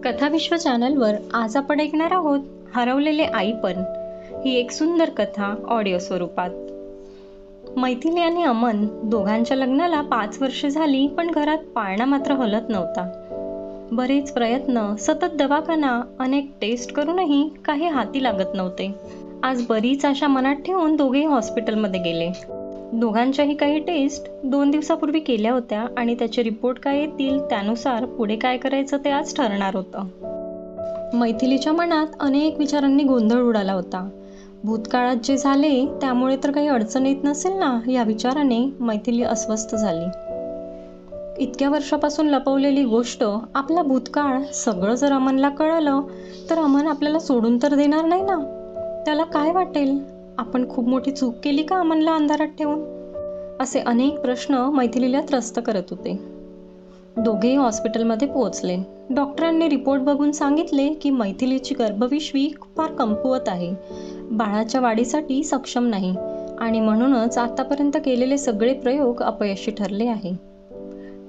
कथाविश्व चॅनलवर आज आपण ऐकणार आहोत हरवलेले आईपण ही एक सुंदर कथा ऑडिओ स्वरूपात. मैथिली आणि अमन दोघांच्या लग्नाला 5 वर्षे झाली, पण घरात पाळणा मात्र हलत नव्हता. बरेच प्रयत्न, सतत दवाखाना, अनेक टेस्ट करूनही काही हाती लागत नव्हते. आज बरीच आशा मनात ठेवून दोघेही हॉस्पिटलमध्ये गेले. दोघांच्याही काही टेस्ट 2 दिवसापूर्वी केल्या होत्या आणि त्याचे रिपोर्ट काय येतील त्यानुसार पुढे काय करायचं ते आज ठरणार होतं. मैथिलीच्या मनात अनेक विचारांनी गोंधळ उडाला होता. भूतकाळात जे झाले त्यामुळे तर काही अडचण येत नसेल ना, या विचाराने मैथिली अस्वस्थ झाली. इतक्या वर्षापासून लपवलेली गोष्ट, आपला भूतकाळ सगळं जर अमनला कळलं तर अमन आपल्याला सोडून तर देणार नाही ना. त्याला काय वाटेल, आपण खूप मोठी चूक केली का अमनला अंधारात ठेवून? असे अनेक प्रश्न मैथिलीला त्रस्त करत होते. दोघेही हॉस्पिटलमध्ये पोहोचले. डॉक्टरांनी रिपोर्ट बघून सांगितले की मैथिलीची गर्भपिशवी फार कमकुवत आहे, बाळाच्या वाढीसाठी सक्षम नाही आणि म्हणूनच आतापर्यंत केलेले सगळे प्रयोग अपयशी ठरले आहे.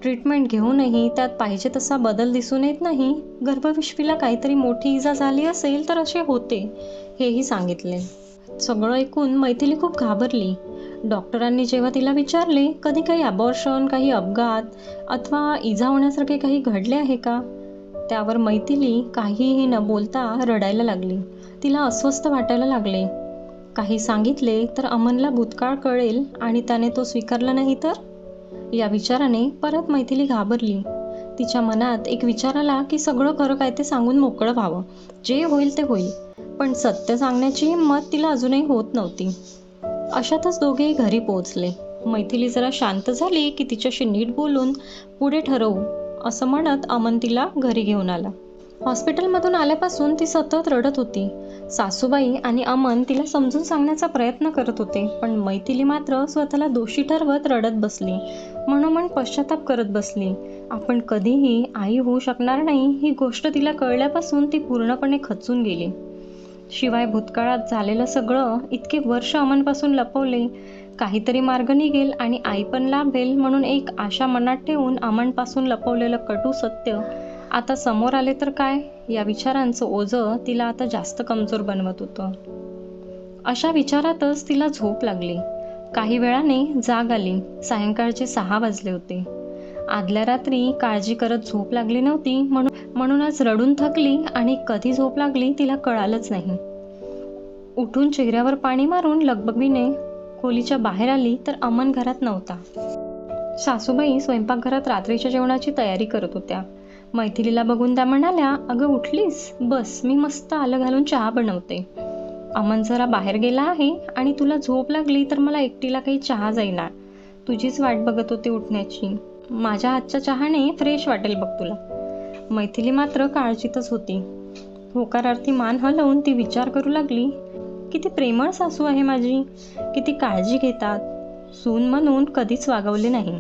ट्रीटमेंट घेऊनही त्यात पाहिजे तसा बदल दिसून येत नाही. गर्भपिशवीला काहीतरी मोठी इजा झाली असेल तर असे होते, हेही सांगितले. सगळं ऐकून मैथिली खूप घाबरली. डॉक्टरांनी जेव्हा तिला विचारले, कधी काही अबॉर्शन, काही अपघात अथवा इजा होण्यासारखे काही घडले आहे का, त्यावर मैथिली काहीही न बोलता रडायला लागली. तिला अस्वस्थ वाटायला लागले. काही सांगितले तर अमनला भूतकाळ कळेल आणि त्याने तो स्वीकारला नाही तर, या विचाराने परत मैथिली घाबरली. तिच्या मनात एक विचार आला की सगळं खरं काय ते सांगून मोकळं व्हावं, जे होईल ते होईल. पण सत्य सांगण्याची हिंमत तिला अजूनही होत नव्हती. अशातच दोघेही घरी पोहोचले. मैथिली जरा शांत झाली की तिच्याशी नीट बोलून पुढे ठरवू, असं म्हणत अमन तिला घरी घेऊन आला. हॉस्पिटलमधून आल्यापासून ती सतत रडत होती. सासूबाई आणि अमन तिला समजून सांगण्याचा प्रयत्न करत होते, पण मैथिली मात्र स्वतःला दोषी ठरवत रडत बसली. मनोमन पश्चाताप करत बसली. आपण कधीही आई होऊ शकणार नाही ही गोष्ट तिला कळल्यापासून ती पूर्णपणे खचून गेली. शिवाय भूतकाळात झालेलं सगळं इतके वर्ष अमनपासून लपवले, काहीतरी मार्ग निघेल आणि आई पण लाभेल म्हणून एक आशा मनात ठेवून अमनपासून लपवलेलं कटू सत्य आता समोर आले तर काय, या विचारांचं ओझं तिला आता जास्त कमजोर बनवत होतं. अशा विचारातच तिला झोप लागली. काही वेळाने जाग आली. सायंकाळचे 6 वाजले होते. आदल्या रात्री काळजी करत झोप लागली नव्हती, म्हणून आज रडून थकली आणि कधी झोप लागली तिला कळालंच नाही. उठून चेहऱ्यावर पाणी मारून लगबगीने खोलीच्या बाहेर आली तर अमन घरात नव्हता. सासूबाई स्वयंपाकघरात रात्रीच्या जेवणाची तयारी करत होत्या. मैथिलीला बघून त्या म्हणाल्या, अगं उठलीस? बस, मी मस्त आलं घालून चहा बनवते. अमन जरा बाहेर गेला आहे आणि तुला झोप लागली तर मला एकटीला काही चहा जाईना. तुझीच वाट बघत होते उठण्याची. माझ्या हातच्या चहाने फ्रेश वाटेल बघ तुला. मैथिली मात्र काळजीतच होती. होकारार्थी मान हलवून ती विचार करू लागली, किती प्रेमळ सासू आहे माझी, किती काळजी घेतात. सून म्हणून कधीच वागवले नाही.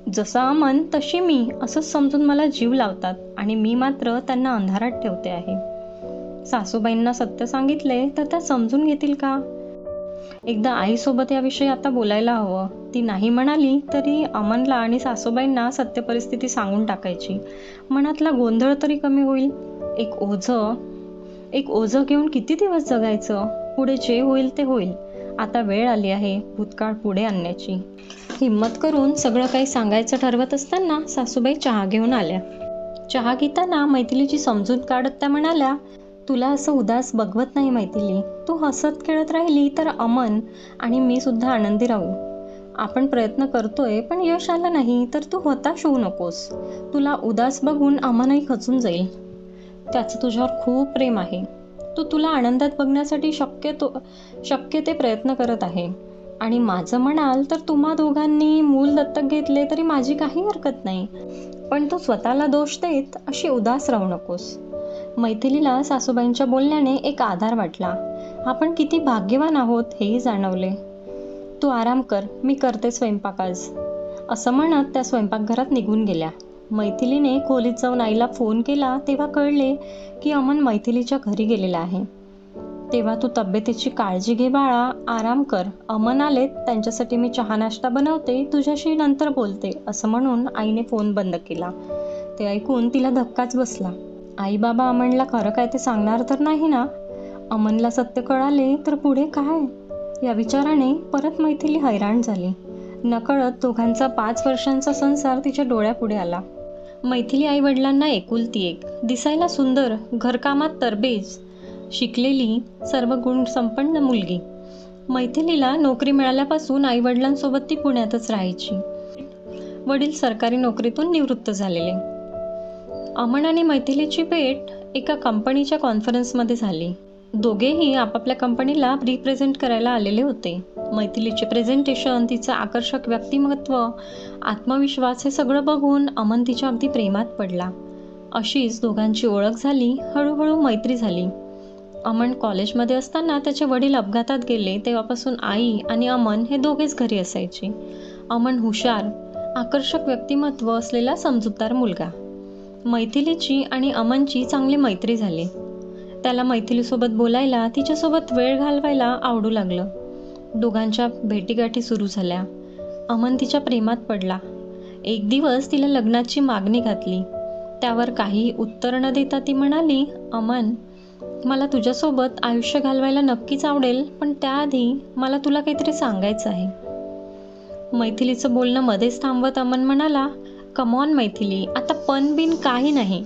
जसं अमन तशी मी असंच समजून मला जीव लावतात आणि मी मात्र त्यांना अंधारात ठेवते आहे. सासूबाईंना सत्य सांगितले तर त्या समजून घेतील का? एकदा आईसोबत याविषयी आता बोलायला हवं. ती नाही म्हणाली तरी अमनला आणि सासूबाईंना सत्य परिस्थिती सांगून टाकायची. मनातला गोंधळ तरी कमी होईल. एक ओझं घेऊन किती दिवस जगायचं? पुढे जे होईल ते होईल. आता वेळ आली आहे भूतकाळ पुढे आणण्याची. हिम्मत करून सगळं काही सांगायचं ठरवत असताना सासूबाई चहा घेऊन आल्या. चहा घेताना मैथिलीची समजून काढत त्या म्हणाल्या, तुला असं उदास बघवत नाही मैथिली. तू हसत खेळत राहिली तर अमन आणि मी सुद्धा आनंदी राहू. आपण प्रयत्न करतोय पण यश आलं नाही तर तू हताश होऊ नकोस. तुला उदास बघून अमनही खचून जाईल. त्याचं तुझ्यावर खूप प्रेम आहे. तो तुला आनंदात बघण्यासाठी शक्य ते प्रयत्न करत आहे. आणि माझं म्हणाल तर तुम्हा दोघांनी मूल दत्तक घेतले तरी माझी काही हरकत नाही, पण तू स्वतःला दोष देत अशी उदास राहू नकोस. मैथिलीला सासूबाईंच्या बोलण्याने एक आधार वाटला. आपण किती भाग्यवान आहोत हेही जाणवले. तू आराम कर, मी करते स्वयंपाक आज, असं म्हणत त्या स्वयंपाकघरात निघून गेल्या. मैथिलीने खोलीत जाऊन आईला फोन केला तेव्हा कळले की अमन मैथिलीच्या घरी गेलेला आहे. तेव्हा तू तब्येतीची काळजी घे बाळा, आराम कर. अमन आलेत, त्यांच्यासाठी मी चहा नाश्ता बनवते, तुझ्याशी नंतर बोलते, असं म्हणून आईने फोन बंद केला. ते ऐकून तिला धक्काच बसला. आई बाबा अमनला खरं काय ते सांगणार तर नाही ना? अमनला सत्य कळाले तर पुढे काय? या विचाराने परत मैथिली हैराण झाली. नकळत दोघांचा 5 वर्षांचा संसार तिच्या डोळ्यापुढे आला. मैथिली आई वडिलांना एकुलती एक, दिसायला सुंदर, घरकामात तरबेज, शिकलेली, सर्व गुण संपन्न मुलगी. मैथिलीला नोकरी मिळाल्यापासून आई वडिलांसोबत ती पुण्यातच राहायची. वडील सरकारी नोकरीतून निवृत्त झालेले. अमन आणि मैथिलीची भेट एका कंपनीच्या कॉन्फरन्समध्ये झाली. दोघेही आपापल्या कंपनीला रिप्रेझेंट करायला आलेले होते. मैथिलीचे प्रेझेंटेशन, तिचं आकर्षक व्यक्तिमत्व, आत्मविश्वास हे सगळं बघून अमन तिच्या अगदी प्रेमात पडला. अशीच दोघांची ओळख झाली. हळूहळू मैत्री झाली. अमन कॉलेजमध्ये असताना त्याचे वडील अपघातात गेले. तेव्हापासून आई आणि अमन हे दोघेच घरी असायचे. अमन हुशार, आकर्षक व्यक्तिमत्व असलेला समजूतदार मुलगा. मैथिलीची आणि अमनची चांगली मैत्री झाली. त्याला मैथिलीसोबत बोलायला, तिच्यासोबत वेळ घालवायला आवडू लागलं. दोघांच्या भेटीगाठी सुरू झाल्या. अमन तिच्या प्रेमात पडला. एक दिवस तिला लग्नाची मागणी घातली. त्यावर काही उत्तर न देता ती म्हणाली, अमन, मला तुझ्यासोबत आयुष्य घालवायला नक्कीच आवडेल, पण त्याआधी मला तुला काहीतरी सांगायचं आहे. मैथिलीचं बोलणं मध्येच थांबवत अमन म्हणाला, कमॉन मैथिली, आता पण बिन काही नाही.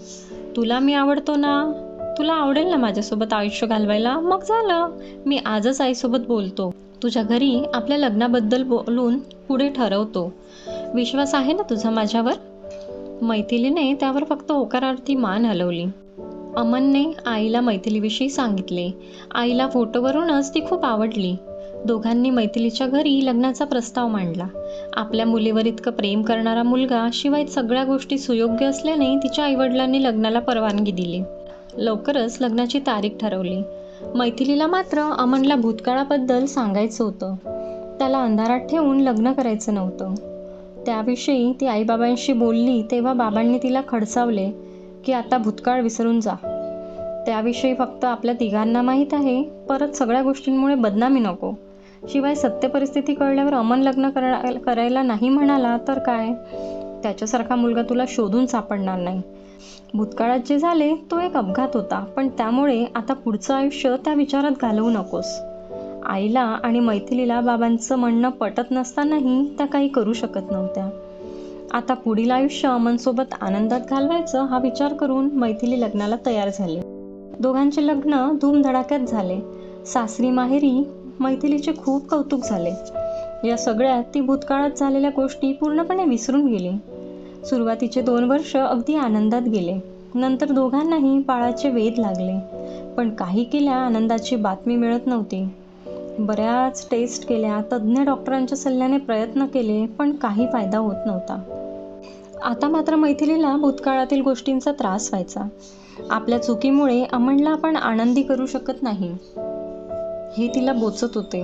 तुला मी आवडतो ना? तुला आवडेल ना माझ्यासोबत आयुष्य घालवायला? मग झालं, मी आजच आईसोबत बोलतो. तुझ्या घरी आपल्या लग्नाबद्दल बोलून पुढे ठरवतो. विश्वास आहे ना तुझा माझ्यावर? मैथिलीने त्यावर फक्त होकारार्थी मान हलवली. अमनने आईला मैथिलीविषयी सांगितले. आईला फोटोवरूनच ती खूप आवडली. दोघांनी मैथिलीच्या घरी लग्नाचा प्रस्ताव मांडला. आपल्या मुलीवर इतकं प्रेम करणारा मुलगा, शिवाय सगळ्या गोष्टी सुयोग्य असल्याने तिच्या आईवडिलांनी लग्नाला परवानगी दिली. लवकरच लग्नाची तारीख ठरवली. मैथिलीला मात्र अमनला भूतकाळाबद्दल सांगायचं होतं. त्याला अंधारात ठेवून लग्न करायचं नव्हतं. त्याविषयी ती आईबाबांशी बोलली तेव्हा बाबांनी तिला खडसावले की आता भूतकाळ विसरून जा. त्याविषयी फक्त आपल्या तिघांना माहीत आहे. परत सगळ्या गोष्टींमुळे बदनामी नको. शिवाय सत्य परिस्थिती कळल्यावर अमन लग्न करायला नाही म्हणाला तर काय? त्याच्यासारखा मुलगा तुला शोधून सापडणार नाही. भूतकाळात जे झाले तो एक अपघात होता, पण त्यामुळे आता पुढचं आयुष्य त्या विचारात घालवू नकोस. आईला आणि मैथिलीला बाबांचं म्हणणं पटत नसतानाही त्या काही करू शकत नव्हत्या. आता पुढील आयुष्य अमनसोबत आनंदात घालवायचं हा विचार करून मैथिली लग्नाला तयार झाली. दोघांचे लग्न धूमधडाक्यात झाले. सासरी माहेरी मैथिलीचे खूप कौतुक झाले. या सगळ्यात ती भूतकाळात झालेल्या गोष्टी पूर्णपणे विसरून गेली. सुरुवातीचे 2 वर्ष अगदी आनंदात गेले. नंतर दोघांनाही बाळाचे वेध लागले. पण काही केल्या आनंदाची बातमी मिळत नव्हती. बऱ्याच टेस्ट केल्या, तज्ज्ञ डॉक्टरांच्या सल्ल्याने प्रयत्न केले, पण काही फायदा होत नव्हता. आता मात्र मैथिलीला भूतकाळातील गोष्टींचा त्रास व्हायचा. आपल्या चुकीमुळे अमनला आपण आनंदी करू शकत नाही हे तिला बोचत होते.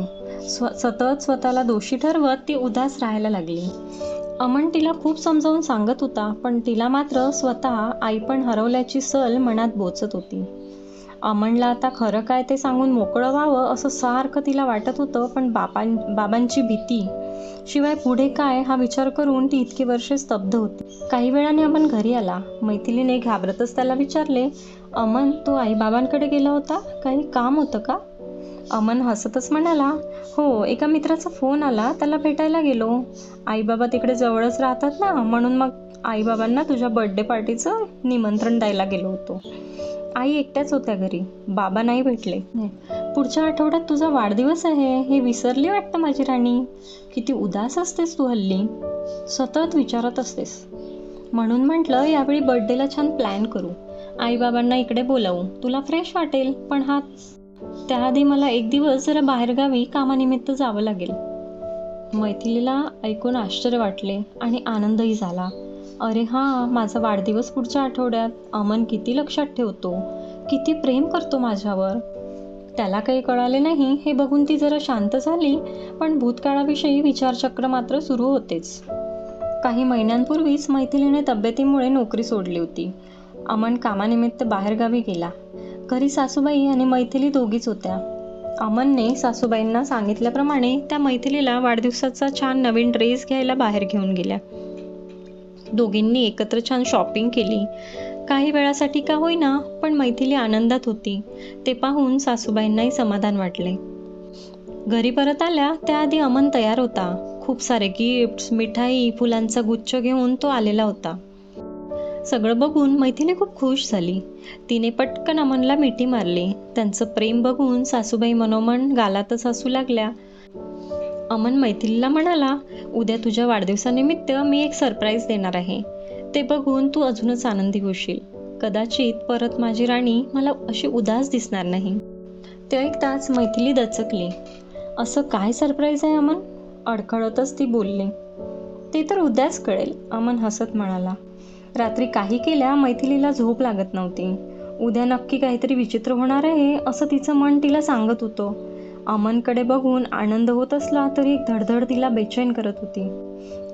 सतत स्वतःला दोषी ठरवत ती उदास राहायला लागली. अमन तिला खूप समजावून सांगत होता, पण तिला मात्र स्वतः आईपण हरवल्याची सल मनात बोचत होती. अमनला आता खरं काय ते सांगून मोकळं व्हावं असं सारखं तिला वाटत होतं, पण बाबांची भीती, शिवाय पुढे काय हा विचार करून ती इतकी वर्षे स्तब्ध होती. काही वेळाने अमन घरी आला. मैथिलीने घाबरतच त्याला विचारले, अमन, तू आईबाबांकडे गेला होता? काही काम होतं का? अमन हसतच म्हणाला, हो, एका मित्राचा फोन आला, त्याला भेटायला गेलो. आईबाबा तिकडे जवळच राहतात ना, म्हणून मग आईबाबांना तुझ्या बर्थडे पार्टीचं निमंत्रण द्यायला गेलो होतो. आई एकट्याच होत्या घरी, बाबा नाही भेटले. पुढच्या आठवड्यात तुझा वाढदिवस आहे, हे विसरली वाटतं माझी राणी. किती उदास असतेस तू हल्ली, सतत विचारत असतेस. म्हणून म्हटलं यावेळी बर्थडेला छान प्लॅन करू, आईबाबांना इकडे बोलावू, तुला फ्रेश वाटेल. पण त्याआधी मला एक दिवस जरा बाहेरगावी कामानिमित्त जावं लागेल. मैथिलीला ऐकून आश्चर्य वाटले आणि आनंदही झाला. अरे हां, माझा वाढदिवस पुढच्या आठवड्यात. अमन किती लक्षात ठेवतो, किती प्रेम करतो माझ्यावर. त्याला काही कळाले नाही हे बघून ती जरा शांत झाली, पण भूतकाळाविषयी विचारचक्र मात्र सुरू होतेच. काही महिन्यांपूर्वीच मैथिलीने तब्येतीमुळे नोकरी सोडली होती. अमन कामानिमित्त बाहेरगावी गेला. घरी सासूबाई आणि मैथिली दोघीच होत्या. अमनने सासूबाईंना सांगितल्याप्रमाणे त्या मैथिलीला वाढदिवसाचा छान नवीन ड्रेस घ्यायला बाहेर घेऊन गेल्या. दोघींनी एकत्र छान शॉपिंग केली. काही वेळासाठी का होईना पण मैथिली आनंदात होती ते पाहून सासूबाईंनाही समाधान वाटले. घरी परत आल्या त्याआधी अमन तयार होता. खूप सारे गिफ्ट्स, मिठाई, फुलांचा गुच्छ घेऊन तो आलेला होता. सगळं बघून मैथिली खूप खुश झाली. तिने पटकन अमनला मिठी मारली. त्यांचं प्रेम बघून सासूबाई मनोमन गालातच हसू लागल्या. अमन मैथिलीला म्हणाला, उद्या तुझ्या वाढदिवसानिमित्त मी एक सरप्राईज देणार आहे. ते बघून तू अजूनच आनंदी होशील. कदाचित परत माझी राणी मला अशी उदास दिसणार नाही. ते ऐकताच मैथिली दचकली. असं काय सरप्राईज आहे अमन? अडखळतच ती बोलली. ते तर उद्याच कळेल, अमन हसत म्हणाला. रात्री काही केल्या मैथिलीला झोप लागत नव्हती. उद्या नक्की काहीतरी विचित्र होणार आहे असं तिचं मन तिला सांगत होतं. अमनकडे बघून आनंद होत असला तरी एक धडधड तिला बेचैन करत होती.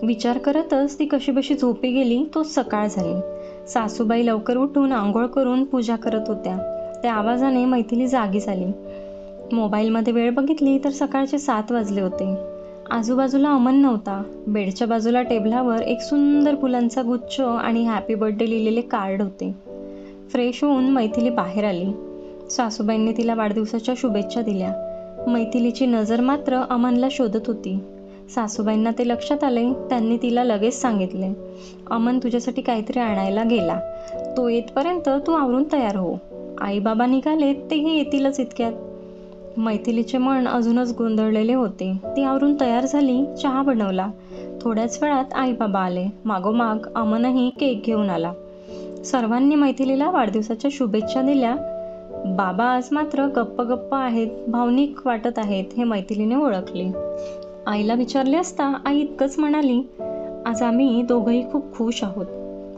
विचार करतच ती कशीबशी झोपी गेली. तोच सकाळ झाली. सासूबाई लवकर उठून आंघोळ करून पूजा करत होत्या. त्या आवाजाने मैथिली जागी झाली. मोबाईलमध्ये वेळ बघितली तर सकाळचे 7 वाजले होते. आजूबाजूला अमन नव्हता. बेडच्या बाजूला टेबलावर एक सुंदर फुलांचा गुच्छ आणि हॅपी बर्थडे लिहिलेले कार्ड होते. फ्रेश होऊन मैथिली बाहेर आली. सासूबाईंनी तिला वाढदिवसाच्या शुभेच्छा दिल्या. मैथिलीची नजर मात्र अमनला शोधत होती. सासूबाईंना ते लक्षात आले. त्यांनी तिला लगेच सांगितले, अमन तुझ्यासाठी काहीतरी आणायला गेला. तो येतपर्यंत तू आवरून तयार हो. आई बाबा निघालेत, तेही येतीलच इतक्यात. मैथिलीचे मन अजूनच गोंधळलेले होते. ती आवरून तयार झाली. चहा बनवला. थोड्याच वेळात आई बाबा आले. मागोमाग अमनही केक घेऊन आला. सर्वांनी मैथिलीला वाढदिवसाच्या शुभेच्छा दिल्या. बाबा आज मात्र गप्प गप्प आहेत, भावनिक वाटत आहेत हे मैथिलीने ओळखले. आईला विचारले असता आई इतकंच म्हणाली, आज आम्ही दोघंही खूप खुश आहोत,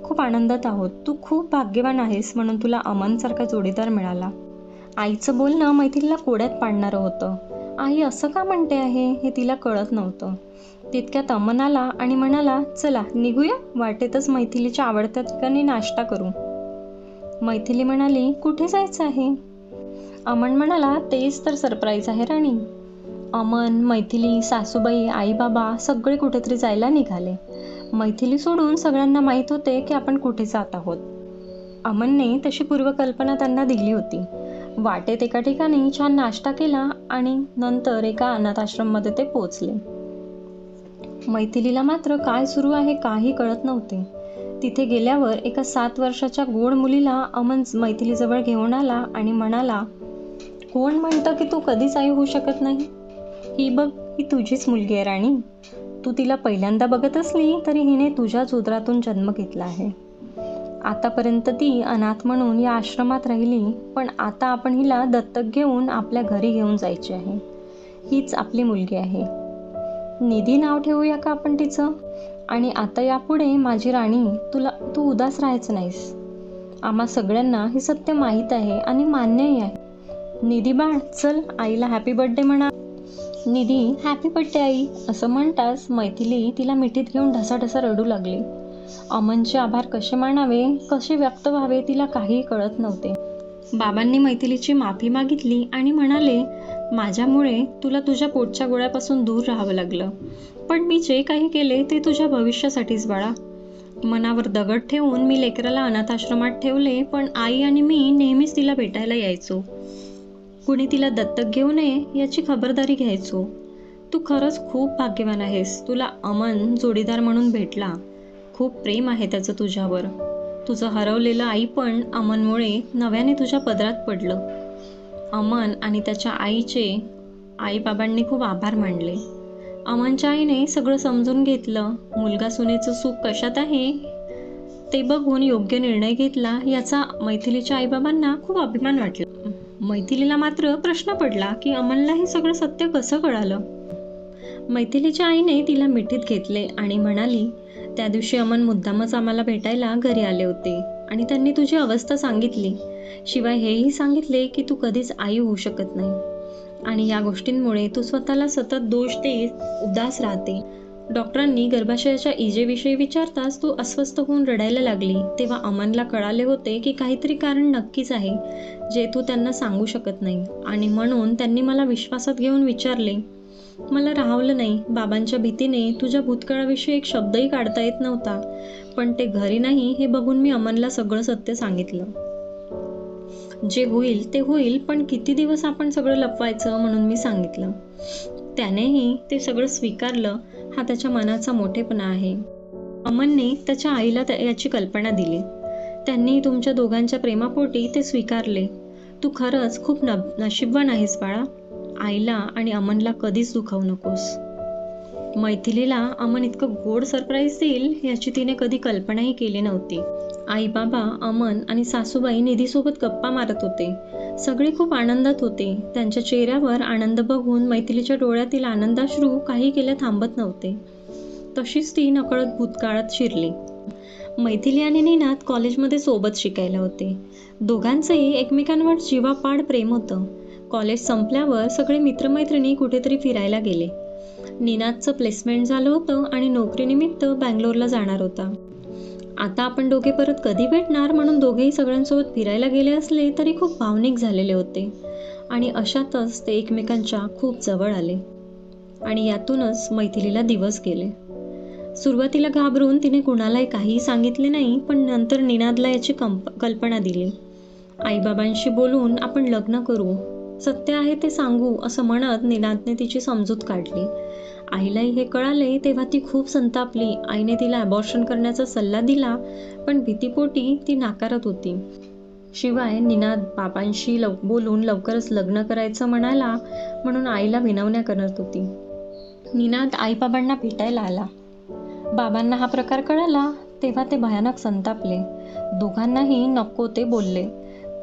खूप आनंदात आहोत. तू खूप भाग्यवान आहेस म्हणून तुला अमनसारखा जोडीदार मिळाला. आईचं बोलणं मैथिलीला कोड्यात पाडणारं होतं. आई असं का म्हणते आहे हे तिला कळत नव्हतं. तितक्यात अमन आला आणि म्हणाला, चला निघूया, वाटेतच मैथिलीच्या आवडत्या ठिकाणी नाश्ता करू. मैथिली म्हणाली, कुठे जायचं आहे? अमन म्हणाला, तेच तर सरप्राईज आहे राणी. अमन, मैथिली, सासूबाई, आई बाबा सगळे कुठेतरी जायला निघाले. मैथिली सोडून सगळ्यांना माहीत होते की आपण कुठे जात आहोत. अमनने तशी पूर्वकल्पना त्यांना दिली होती. वाटेत एका ठिकाणी छान नाश्ता केला आणि नंतर एका अनाथाश्रममध्ये ते पोचले. मैथिलीला मात्र काय सुरू आहे काही कळत नव्हते. तिथे गेल्यावर एका 7 वर्षाच्या गोड मुलीला अमन मैथिलीजवळ घेऊन आला आणि म्हणाला, कोण म्हणतं की तू कधीच आई होऊ शकत नाही? ही बघ, ही तुझीच मुलगी आहे राणी. तू तिला पहिल्यांदा बघत असली तरी हिने तुझ्याच उदरातून जन्म घेतला आहे. आतापर्यंत ती अनाथ म्हणून या आश्रमात राहिली, पण आता आपण हिला दत्तक घेऊन आपल्या घरी घेऊन जायची आहे. हीच आपली मुलगी आहे. निधी नाव ठेवूया का आपण तिचं? आणि आता यापुढे माझी राणी, तू उदास राहायचं नाहीस. आम्हा सगळ्यांना हे सत्य माहीत आहे आणि मान्यही आहे. निधी बाळ, चल आईला हॅपी बर्थडे म्हणा. निधी, हॅपी बर्थडे आई असं म्हणताच मैथिली तिला मिठीत घेऊन ढसाढसा रडू लागली. अमनचे आभार कसे मानावे, कसे व्यक्त व्हावे तिला काही कळत नव्हते. बाबांनी मैथिलीची माफी मागितली आणि म्हणाले, माझ्यामुळे तुला तुझ्या पोटच्या गोळ्यापासून दूर राहावं लागलं, पण मी जे काही केले ते तुझ्या भविष्यासाठीच बाळा. मनावर दगड ठेवून मी लेकराला अनाथाश्रमात ठेवले, पण आई आणि मी नेहमीच तिला भेटायला यायचो. कुणी तिला दत्तक घेऊ नये याची खबरदारी घ्यायचो. तू खरंच खूप भाग्यवान आहेस. तुला अमन जोडीदार म्हणून भेटला. खूप प्रेम आहे त्याचं तुझ्यावर. तुझं हरवलेलं आई पण अमनमुळे नव्याने तुझ्या पदरात पडलं. अमन आणि त्याच्या आईचे आईबाबांनी खूप आभार मानले. अमनच्या आईने सगळं समजून घेतलं. मुलगा सुनेचं सुख कशात आहे ते बघून योग्य निर्णय घेतला याचा मैथिलीच्या आईबाबांना खूप अभिमान वाटला. मैथिलीला मात्र प्रश्न पडला की अमनला हे सगळं सत्य कसं कळालं. मैथिलीच्या आईने तिला मिठीत घेतले आणि म्हणाली, त्या दिवशी अमन मुद्दामच आम्हाला भेटायला घरी आले होते आणि त्यांनी तुझी अवस्था सांगितली. शिवाय हेही सांगितले की तू कधीच आई होऊ शकत नाही आणि या गोष्टींमुळे तू स्वतःला सतत दोष देत उदास राहते. डॉक्टरांनी गर्भाशयाच्या इजेविषयी विचारताच तू अस्वस्थ होऊन रडायला लागली. तेव्हा अमनला कळाले होते की काहीतरी कारण नक्कीच आहे जे तू त्यांना सांगू शकत नाही आणि म्हणून त्यांनी मला विश्वासात घेऊन विचारले. मला राहवलं नाही. बाबांच्या भीतीने तुझ्या भूतकाळाविषयी एक शब्दही काढता येत नव्हता, पण ते घरी नाही हे बघून मी अमनला सगळं सत्य सांगितलं. जे होईल ते होईल, पण किती दिवस आपण सगळं लपवायचं म्हणून मी सांगितलं. त्यानेही ते सगळं स्वीकारलं. हा त्याच्या मनाचा मोठेपणा आहे. अमनने त्याच्या आईला याची कल्पना दिली. त्यांनी तुमच्या दोघांच्या प्रेमापोटी ते स्वीकारले. तू खरंच खूप नशीबवान आहेस बाळा. आईला आणि अमनला कधीच दुखावू नकोस. मैथिलीला अमन इतकं गोड सरप्राईज देईल याची तिने कधी कल्पनाही केली नव्हती. आई बाबा, अमन आणि सासूबाई निधीसोबत गप्पा मारत होते. सगळे खूप आनंदात होते. त्यांच्या चेहऱ्यावर आनंद बघून मैथिलीच्या डोळ्यातील आनंदाश्रू काही केल्या थांबत नव्हते. तशीच ती नकळत भूतकाळात शिरली. मैथिली आणि निनाद कॉलेजमध्ये सोबत शिकायला होते. दोघांचंही एकमेकांवर जीवापाड प्रेम होतं. कॉलेज संपल्यावर सगळे मित्रमैत्रिणी कुठेतरी फिरायला गेले. निनादचं प्लेसमेंट झालं होतं आणि नोकरीनिमित्त बँगलोरला जाणार होता. आता आपण दोघे परत कधी भेटणार म्हणून दोघेही सगळ्यांसोबत फिरायला गेले असले तरी खूप भावनिक झालेले होते. आणि अशातच ते एकमेकांच्या खूप जवळ आले. आणि यातूनच मैथिलीला दिवस गेले. सुरुवातीला घाबरून तिने कुणालाही काहीही सांगितले नाही, पण नंतर निनादला याची कल्पना दिली. आईबाबांशी बोलून आपण लग्न करू, सत्य आहे ते सांगू असं म्हणत निनादने तिची समजूत काढली. आईलाही हे कळाले तेव्हा ती खूप संतापली. आईने तिला अबॉर्शन करण्याचा सल्ला दिला, पण भीतीपोटी ती नाकारत होती. शिवाय निनाद बाबांशी बोलून लवकरच लग्न करायचं म्हणाला म्हणून आईला विनवण्या करत होती. निनाद आईबाबांना भेटायला आला. बाबांना हा प्रकार कळाला तेव्हा ते भयानक संतापले. दोघांनाही नको ते बोलले,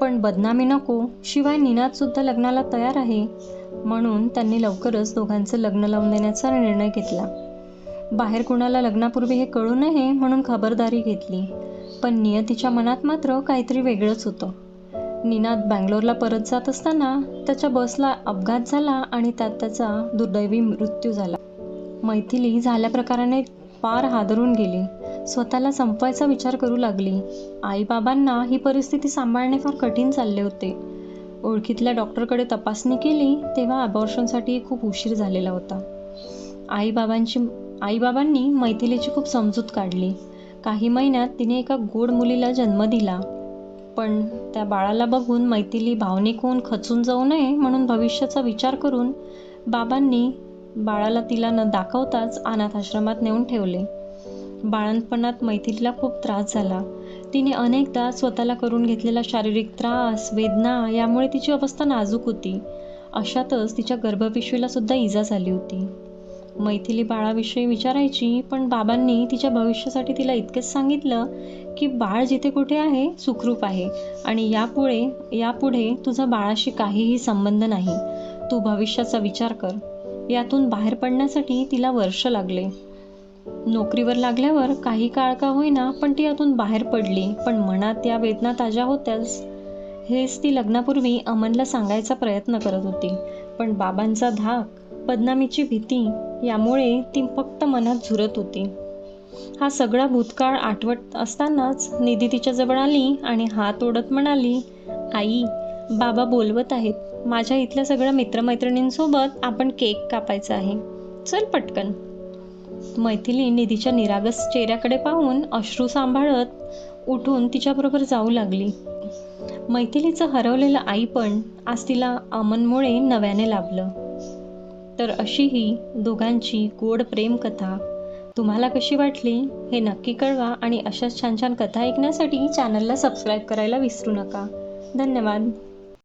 पण बदनामी नको. शिवाय निनाद सुद्धा लग्नाला तयार आहे म्हणून त्यांनी लवकरच दोघांचं लग्न लावून देण्याचा निर्णय घेतला. बाहेर कुणाला लग्नापूर्वी हे कळू नये म्हणून खबरदारी घेतली, पण नियतीच्या मनात मात्र काहीतरी वेगळंच होतं. निनाद बँगलोरला परत जात असताना त्याच्या बसला अपघात झाला आणि त्यात त्याचा दुर्दैवी मृत्यू झाला. मैथिली झाल्या प्रकाराने फार हादरून गेली. स्वतःला संपवायचा विचार करू लागली. आईबाबांना ही परिस्थिती सांभाळणे फार कठीण चालले होते. ओळखीतल्या डॉक्टरकडे तपासणी केली तेव्हा अबॉर्शनसाठी खूप उशीर झालेला होता. आईबाबांनी मैथिलीची खूप समजूत काढली. काही महिन्यात तिने एका गोड मुलीला जन्म दिला, पण त्या बाळाला बघून मैथिली भावनिक होऊन खचून जाऊ नये म्हणून भविष्याचा विचार करून बाबांनी बाळाला तिला न दाखवताच अनाथ आश्रमात नेऊन ठेवले. बाळंतपणात मैथिलीला खूप त्रास झाला. तिने अनेकदा स्वतःला करून घेतलेला शारीरिक त्रास, वेदना यामुळे तिची अवस्था नाजूक होती. अशातच तिच्या गर्भपिशवीला सुद्धा इजा झाली होती. मैथिली बाळाविषयी विचारायची, पण बाबांनी तिच्या भविष्यासाठी तिला इतकेच सांगितलं की बाळ जिथे कुठे आहे सुखरूप आहे आणि यापुढे तुझा बाळाशी काहीही संबंध नाही. तू भविष्याचा विचार कर. यातून बाहेर पडण्यासाठी तिला वर्ष लागले. नोकरीवर लागल्यावर काही काळ का होईना पण ती यातून बाहेर पडली, पण मनात या वेदना ताज्या होत्याच. हेच ती लग्नापूर्वी अमनला सांगायचा प्रयत्न करत होती, पण बाबांचा धाक, बदनामीची भीती यामुळे ती फक्त मनात झुरत होती. हा सगळा भूतकाळ आठवत असतानाच निधी तिच्या जवळ आली आणि हात ओढत म्हणाली, आई, बाबा बोलवत आहेत. माझ्या इथल्या सगळ्या मित्रमैत्रिणींसोबत आपण केक कापायचा आहे. चल पटकन. मैथिली निधीच्या निरागस चेहऱ्याकडे पाहून अश्रू सांभाळत उठून तिच्याबरोबर जाऊ लागली. मैथिलीचं हरवलेलं आईपण आज तिला अमनमुळे नव्याने लाभलं. तर अशी ही दोघांची गोड प्रेमकथा तुम्हाला कशी वाटली हे नक्की कळवा आणि अशाच छान छान कथा ऐकण्यासाठी चॅनलला सबस्क्राईब करायला विसरू नका. धन्यवाद.